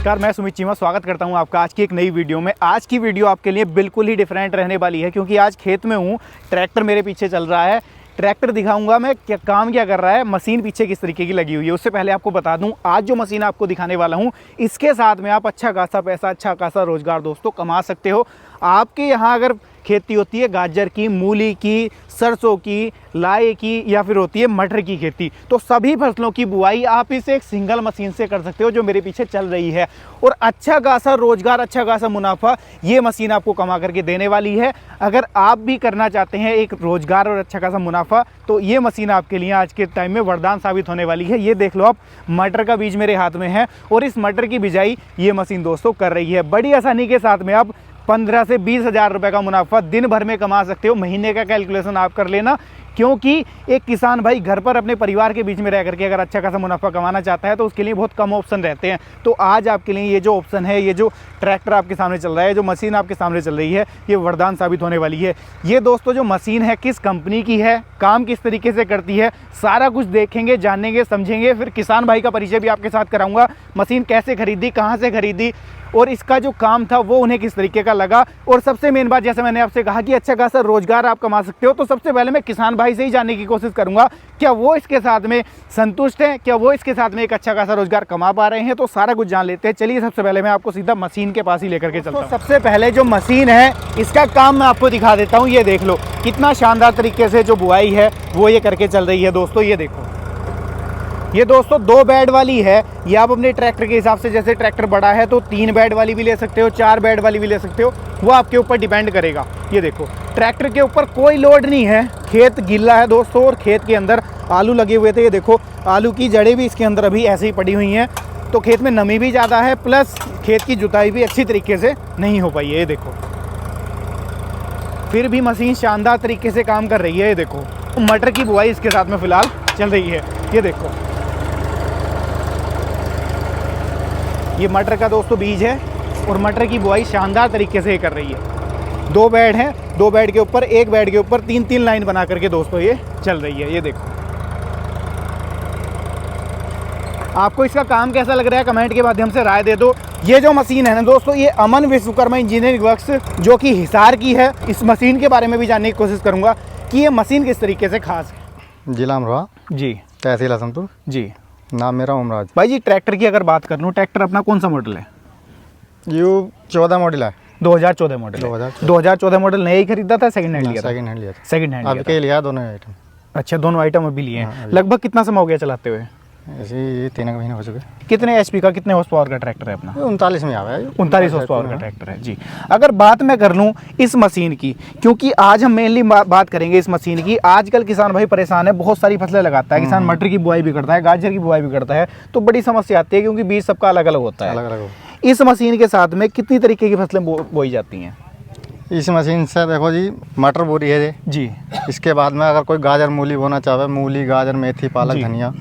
नमस्कार, मैं सुमित चीमा स्वागत करता हूं आपका आज की एक नई वीडियो में। आज की वीडियो आपके लिए बिल्कुल ही डिफरेंट रहने वाली है क्योंकि आज खेत में हूं, ट्रैक्टर मेरे पीछे चल रहा है। ट्रैक्टर दिखाऊंगा मैं काम क्या कर रहा है, मशीन पीछे किस तरीके की लगी हुई है। उससे पहले आपको बता दूं, आज जो मशीन आपको दिखाने वाला हूं, इसके साथ में आप अच्छा खासा पैसा, अच्छा खासा रोजगार दोस्तों कमा सकते हो। आपके यहाँ अगर खेती होती है गाजर की, मूली की, सरसों की, लाई की या फिर होती है मटर की खेती, तो सभी फसलों की बुआई आप इसे एक सिंगल मशीन से कर सकते हो जो मेरे पीछे चल रही है। और अच्छा खासा रोजगार, अच्छा खासा मुनाफा ये मशीन आपको कमा करके देने वाली है। अगर आप भी करना चाहते हैं एक रोजगार और अच्छा खासा मुनाफा, तो ये मशीन आपके लिए आज के टाइम में वरदान साबित होने वाली है। ये देख लो आप, मटर का बीज मेरे हाथ में है और इस मटर की बिजाई ये मशीन दोस्तों कर रही है। बड़ी आसानी के साथ में आप 15 से 20 हज़ार रुपये का मुनाफा दिन भर में कमा सकते हो। महीने का कैलकुलेशन आप कर लेना, क्योंकि एक किसान भाई घर पर अपने परिवार के बीच में रह करके अगर अच्छा खासा मुनाफा कमाना चाहता है तो उसके लिए बहुत कम ऑप्शन रहते हैं। तो आज आपके लिए ये जो ऑप्शन है, ये जो ट्रैक्टर आपके सामने चल रहा है, जो मशीन आपके सामने चल रही है, ये वरदान साबित होने वाली है। ये दोस्तों जो मशीन है किस कंपनी की है, काम किस तरीके से करती है, सारा कुछ देखेंगे, जानेंगे, समझेंगे। फिर किसान भाई का परिचय भी आपके साथ कराऊंगा। मशीन कैसे खरीदी, कहाँ से खरीदी और इसका जो काम था वो उन्हें किस तरीके का लगा। और सबसे मेन बात, जैसे मैंने आपसे कहा कि अच्छा खासा रोजगार आप कमा सकते हो, तो सबसे पहले मैं किसान भाई से ही जानने की कोशिश करूंगा क्या वो इसके साथ में संतुष्ट हैं, क्या वो इसके साथ में एक अच्छा खासा रोजगार कमा पा रहे हैं। तो सारा कुछ जान लेते हैं। चलिए सबसे पहले मैं आपको सीधा मशीन के पास ही लेकर के चलता हूं। सबसे पहले जो मशीन है इसका काम मैं आपको दिखा देता हूँ। ये देख लो कितना शानदार तरीके से जो बुआई है वो ये करके चल रही है दोस्तों। ये देखो, ये दोस्तों 2 बेड वाली है। ये आप अपने ट्रैक्टर के हिसाब से, जैसे ट्रैक्टर बड़ा है तो 3 बेड वाली भी ले सकते हो, 4 बेड वाली भी ले सकते हो, वो आपके ऊपर डिपेंड करेगा। ये देखो, ट्रैक्टर के ऊपर कोई लोड नहीं है। खेत गीला है दोस्तों और खेत के अंदर आलू लगे हुए थे। ये देखो, आलू की जड़ें भी इसके अंदर अभी ऐसे ही पड़ी हुई हैं। तो खेत में नमी भी ज़्यादा है, प्लस खेत की जुताई भी अच्छी तरीके से नहीं हो पाई है। ये देखो, फिर भी मशीन शानदार तरीके से काम कर रही है। ये देखो, मटर की बुआई इसके साथ में फ़िलहाल चल रही है। ये देखो, ये मटर का दोस्तों बीज है और मटर की बुआई शानदार तरीके से कर रही है। 2 बेड हैं, 2 बेड के ऊपर, एक बेड के ऊपर 3-3 लाइन बना करके दोस्तों ये चल रही है। ये देखो, आपको इसका काम कैसा लग रहा है कमेंट के माध्यम से राय दे दो। ये जो मशीन है ना दोस्तों, ये अमन विश्वकर्मा इंजीनियरिंग वर्क्स जो कि हिसार की है, इस मशीन के बारे में भी जानने की कोशिश करूँगा कि ये मशीन किस तरीके से खास है। जिला अमरोहा जी, तहसील हसनपुर जी। नाम मेरा ओमराज भाई जी, ट्रैक्टर की अगर बात कर लूँ, ट्रैक्टर अपना कौन सा मॉडल है? यू 14 मॉडल है। 2014 मॉडल। 2014 मॉडल नया ही खरीदा था, सेकंड हैंड लिया था? सेकंड हैंड लिया था। सेकंड हैंड अब के लिया दोनों आइटम। अच्छा, दोनों आइटम अभी लिए हैं। हाँ, लगभग कितना समय हो गया चलाते हुए? ऐसे ही 3 महीने हो चुके। कितने एचपी का, कितने हॉर्स पावर का ट्रैक्टर है अपना? 39 में आया है। 39 हॉर्स पावर का ट्रैक्टर है जी। अगर बात मैं कर लूँ इस मशीन की, क्योंकि आज हम मेनली बात करेंगे इस मशीन की। आजकल किसान भाई परेशान है, बहुत सारी फसलें लगाता है किसान, मटर की बुआई भी करता है, गाजर की बुआई भी करता है, तो बड़ी समस्या आती है क्योंकि बीज सबका अलग अलग होता है। अलग अलग। इस मशीन के साथ में कितनी तरीके की फसलें बोई जाती हैं? इस मशीन से देखो जी, मटर बोरी है जी। इसके बाद में अगर कोई गाजर मूली बोना चाहे, मूली, गाजर, मेथी, पालक, धनिया,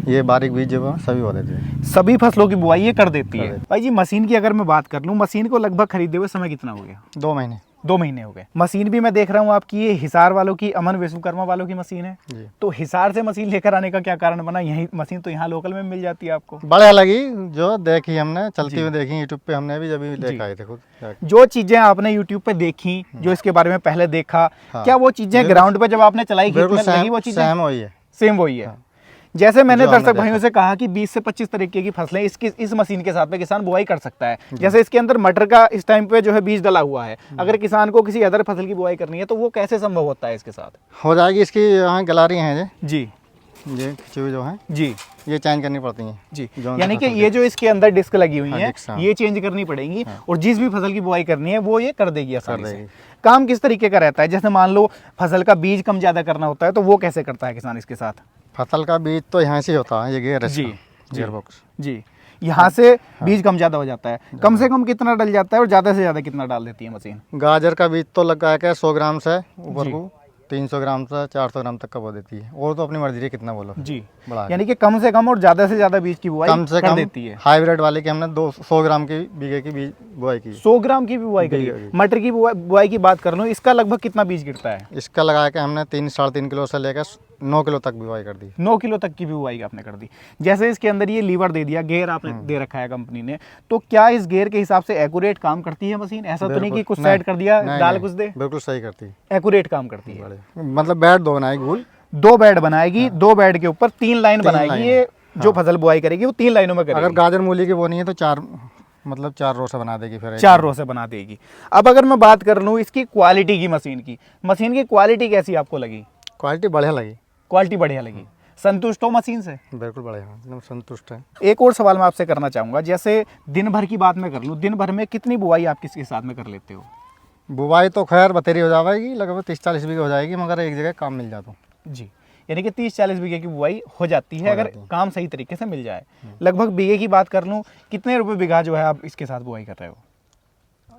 ये बारीक बीज जो सभी हो देते हैं। सभी फसलों की बुआई ये कर देती है। भाई जी, मशीन की अगर मैं बात कर लूँ, मशीन को लगभग खरीदे हुए समय कितना हो गया? 2 महीने। 2 महीने हो गए। मशीन भी मैं देख रहा हूँ आपकी ये हिसार वालों की, अमन विश्वकर्मा वालों की मशीन है जी। तो हिसार से मशीन लेकर आने का क्या कारण बना? यही मशीन तो यहाँ लोकल में मिल जाती है आपको। बड़ा लगी जो देखी हमने, चलती हुई देखी यूट्यूब पे, हमने भी जब लेकर आए थे खुद। जो चीजें आपने यूट्यूब पे देखी, जो इसके बारे में पहले देखा, क्या वो चीजें ग्राउंड पे जब आपने चलाई खेत में लगी वो चीजें? सेम वही है। सेम वही है। जैसे मैंने दर्शक भाइयों से कहा कि 20 से 25 तरीके की फसलें इस मशीन के साथ में किसान बुआई कर सकता है। जैसे इसके अंदर मटर का इस टाइम पे जो है बीज डला हुआ है, अगर किसान को किसी अदर फसल की बुआई करनी है तो वो कैसे संभव होता है इसके साथ? हो जाएगी। इसकी यहाँ गलारी हैं जी, ये खिंची हुई जो है जी, ये चेंज करनी पड़ती हैं जी। यानी कि ये जो इसके अंदर डिस्क लगी हुई है, हाँ। ये चेंज करनी पड़ेगी और जिस भी फसल की बुआई करनी है वो ये कर देगी आसानी से। देगी। काम किस तरीके का रहता है? जैसे मान लो फसल का बीज कम ज्यादा करना होता है तो वो कैसे करता है किसान इसके साथ? फसल का बीज तो यहाँ से होता है, ये गेयर जी, गियर बॉक्स जी। यहाँ से बीज कम ज़्यादा हो जाता है। कम से कम कितना डल जाता है और ज़्यादा से ज़्यादा कितना डाल देती है मशीन? गाजर का बीज तो लगा के 100 ग्राम से ऊपर को 300 ग्राम से 400 ग्राम तक का बो देती है, और तो अपनी मर्जी है कितना बोलो जी। बड़ा, यानी कि कम से कम और ज़्यादा से ज़्यादा बीज की बुआई कम से कर कम देती है। हाइब्रिड वाले की हमने 100 ग्राम की बीघे की बीज बुआई की। 100 ग्राम की भी बुआई करी है। मटर की बुआई की बात कर लो, इसका लगभग कितना बीज गिरता है? इसका लगा के हमने 3-3.5 किलो से लेकर 9 किलो तक बुवाई कर दी। 9 किलो तक की भी बुवाई आपने कर दी। जैसे इसके अंदर ये लीवर दे दिया, गेयर आपने दे रखा है कंपनी ने, तो क्या इस गेयर के हिसाब से एक्यूरेट काम करती है मशीन? ऐसा तो नहीं कि कुछ साइड कर दिया डाल कुछ दे, बिल्कुल सही करती है, एक्यूरेट काम करती है। मतलब बेड 2 बनाएगी गोल, 2 बेड बनाएगी, 2 बेड के ऊपर 3 लाइन बनाएगी। ये जो फसल बुआई करेगी वो 3 लाइनों में करेगी। अगर गाजर मूली की बोनी है तो 4 रो से बना देगी, फिर 4 रो से बना देगी। अब अगर मैं बात कर लूँ इसकी क्वालिटी की, मशीन की क्वालिटी कैसी आपको लगी? क्वालिटी बढ़िया लगी। क्वालिटी बढ़िया लगी, संतुष्ट हो मशीन से? बिल्कुल बढ़िया, एकदम संतुष्ट है। एक और सवाल मैं आपसे करना चाहूँगा, जैसे दिन भर की बात मैं कर लूँ, दिन भर में कितनी बुआई आप किसके साथ में कर लेते हो? बुवाई तो खैर बतेरी हो जाएगी, लगभग 30-40 बीघे हो जाएगी, मगर एक जगह काम मिल जाता जी, यानी कि 30-40 बीघे की बुआई हो जाती है अगर काम सही तरीके से मिल जाए। लगभग बीघे की बात कर लूँ, कितने रुपए बीघा जो है आप इसके साथ बुआई कर रहे हो?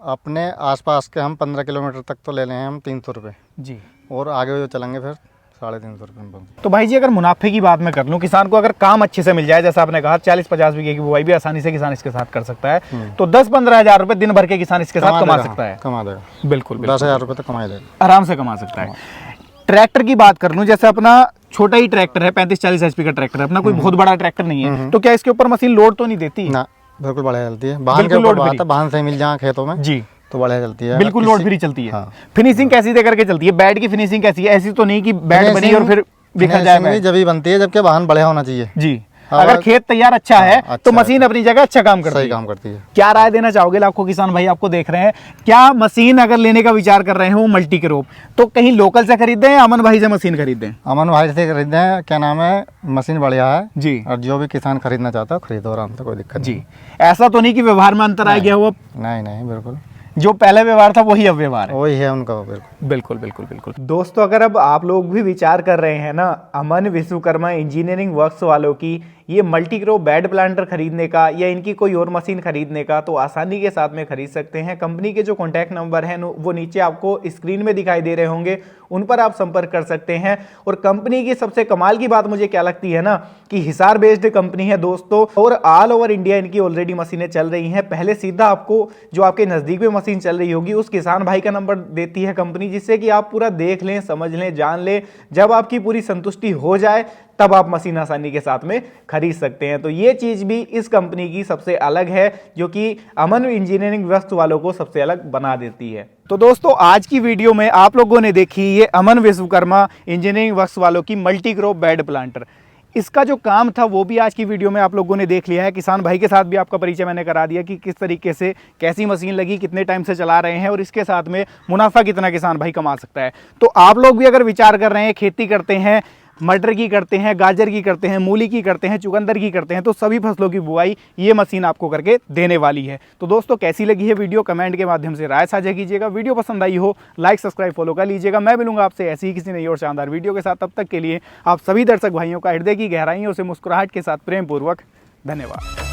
अपने आसपास के हम 15 किलोमीटर तक तो ले रहे हैं हम 300 रुपये जी, और आगे जो चलेंगे फिर 350 रुपये में। तो भाई जी अगर मुनाफे की बात मैं कर लूँ, किसान को अगर काम अच्छे से मिल जाए, जैसा आपने कहा 40-50 बीघे की बुआई भी आसानी से किसान इसके साथ कर सकता है, तो 10-15 हज़ार रुपए दिन भर के किसान इसके साथ कमा सकता है। कमा देगा, बिल्कुल 10,000 रुपये तक कमा देगा, आराम से कमा सकता है। ट्रैक्टर की बात कर लूँ, जैसे अपना छोटा ही ट्रैक्टर है, 35-40 HP का ट्रैक्टर है अपना, कोई बहुत बड़ा ट्रैक्टर नहीं है, तो क्या इसके ऊपर मशीन लोड तो नहीं देती? ना, बिल्कुल बढ़िया चलती है। वाहन के ऊपर बात है, वाहन से मिल जाए खेतों में जी तो बढ़िया चलती है, बिल्कुल लोड फ्री चलती है। हाँ। फिनिशिंग कैसी दे करके चलती है? बैट की फिनिशिंग कैसी है? ऐसी तो नहीं कि बैट बनी और फिर बिखर जाए बैट। जब ही बनती है जबकि वाहन बढ़िया होना चाहिए जी, अगर खेत तैयार अच्छा है तो मशीन अपनी जगह अच्छा काम करती है, सही काम करती है। क्या राय देना चाहोगे लाखों किसान भाई आपको देख रहे हैं, क्या मशीन अगर लेने का विचार कर रहे हो मल्टी क्रॉप, तो कहीं लोकल से खरीदें या अमन भाई से मशीन खरीदें? अमन भाई से खरीदे हैं, क्या नाम है, मशीन बढ़िया है जी, और जो भी किसान खरीदना चाहता है खरीदो आराम से, कोई दिक्कत जी। ऐसा तो नहीं कि व्यवहार में अंतर आ गया हो? नहीं, बिल्कुल जो पहले व्यवहार था वही अब व्यवहार है। वही है उनका, बिल्कुल। बिल्कुल दोस्तों, अगर अब आप लोग भी विचार कर रहे हैं ना अमन विश्वकर्मा इंजीनियरिंग वर्क्स वालों की ये मल्टी क्रॉप बेड प्लांटर खरीदने का या इनकी कोई और मशीन खरीदने का, तो आसानी के साथ में खरीद सकते हैं। कंपनी के जो कॉन्टैक्ट नंबर हैं वो नीचे आपको स्क्रीन में दिखाई दे रहे होंगे, उन पर आप संपर्क कर सकते हैं। और कंपनी की सबसे कमाल की बात मुझे क्या लगती है ना, कि हिसार बेस्ड कंपनी है दोस्तों, और ऑल ओवर इंडिया इनकी ऑलरेडी मशीनें चल रही हैं। पहले सीधा आपको जो आपके नज़दीक में मशीन चल रही होगी उस किसान भाई का नंबर देती है कंपनी, जिससे कि आप पूरा देख लें, समझ लें, जान लें। जब आपकी पूरी संतुष्टि हो जाए तब आप मशीन आसानी के साथ में खरीद सकते हैं। तो ये चीज़ भी इस कंपनी की सबसे अलग है, जो कि अमन इंजीनियरिंग वर्क्स वालों को सबसे अलग बना देती है। तो दोस्तों, आज की वीडियो में आप लोगों ने देखी ये अमन विश्वकर्मा इंजीनियरिंग वर्क्स वालों की मल्टी क्रॉप बेड प्लांटर। इसका जो काम था वो भी आज की वीडियो में आप लोगों ने देख लिया है। किसान भाई के साथ भी आपका परिचय मैंने करा दिया कि किस तरीके से, कैसी मशीन लगी, कितने टाइम से चला रहे हैं और इसके साथ में मुनाफा कितना किसान भाई कमा सकता है। तो आप लोग भी अगर विचार कर रहे हैं, खेती करते हैं, मटर की करते हैं, गाजर की करते हैं, मूली की करते हैं, चुकंदर की करते हैं, तो सभी फसलों की बुआई ये मशीन आपको करके देने वाली है। तो दोस्तों, कैसी लगी है वीडियो कमेंट के माध्यम से राय साझा कीजिएगा। वीडियो पसंद आई हो लाइक सब्सक्राइब फॉलो कर लीजिएगा। मैं मिलूंगा आपसे ऐसी ही किसी नई और शानदार वीडियो के साथ। तब तक के लिए आप सभी दर्शक भाइयों का हृदय की गहराइयों से मुस्कुराहट के साथ प्रेम पूर्वक धन्यवाद।